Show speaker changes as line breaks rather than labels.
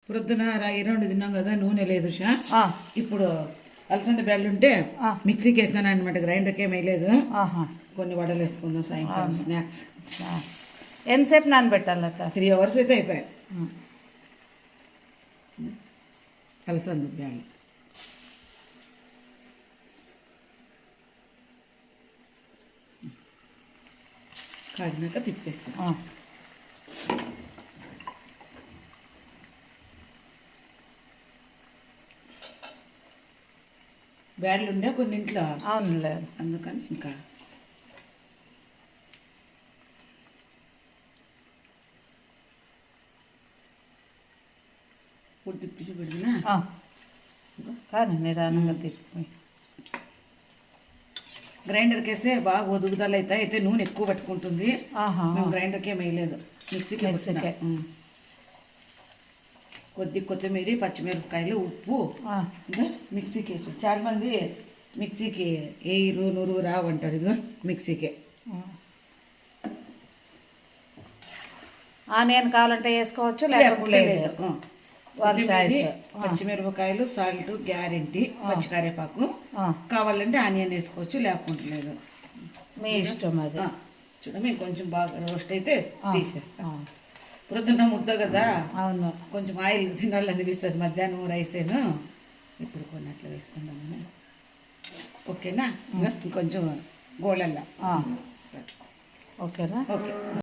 ప్రొద్దున 2 తిన్నాం కదా, నూనె లేదు షా. ఇప్పుడు అలసంద బ్యాళ్ళు ఉంటే మిక్సీకి వేసినాను అనమాట, గ్రైండర్కి ఏం వేయలేదు. కొన్ని వడలు వేసుకుందాం సాయంకాలం స్నాక్స్.
ఎంతసేపు నానబెట్టాలట?
3 hours అయితే అయిపోయాయి. అలసంద బ్యాళ్ళు కాడినాక తిప్పేస్తాం. బ్యాడ్లు ఉండే కొన్ని ఇంట్లో.
అవునులే,
అందుకని ఇంకా ఇప్పుడు తిప్పి పెడినా
కానీ నిదానంగా తిప్పి
గ్రైండర్కి వేస్తే బాగా ఒదుగుదల అవుతాయి. అయితే నూనె ఎక్కువ పట్టుకుంటుంది. మేము గ్రైండర్కి ఏం వేయలేదు, మిక్సీకి. కొద్ది కొత్తిమీర, పచ్చిమిరపకాయలు, ఉప్పు మిక్సీకి వేసు. చాలా మంది మిక్సీకి వేయరు, నురుగు రావంటారు. ఇదిగో మిక్సీకే.
ఆనియన్ కావాలంటే వేసుకోవచ్చు, లేకపోతే లేదు.
పచ్చిమిరపకాయలు, సాల్ట్, గ్యారెంటీ, పచ్చికరేపాకు కావాలంటే ఆనియన్ వేసుకోవచ్చు, లేకుంటే లేదు,
మీ ఇష్టం. అది
చూడ మేము కొంచెం బాగా రోస్ట్ అయితే తీసేస్తాం. ప్రొద్దున్న ముద్ద కదా,
అవును,
కొంచెం ఆయిల్ తినాలనిపిస్తుంది. మధ్యాహ్నం రైసేను, ఇప్పుడు కొన్ని అట్లా వేసుకుందామని. ఓకేనా? ఇంకొంచెం గోళల్లా.
ఓకేనా?
ఓకే.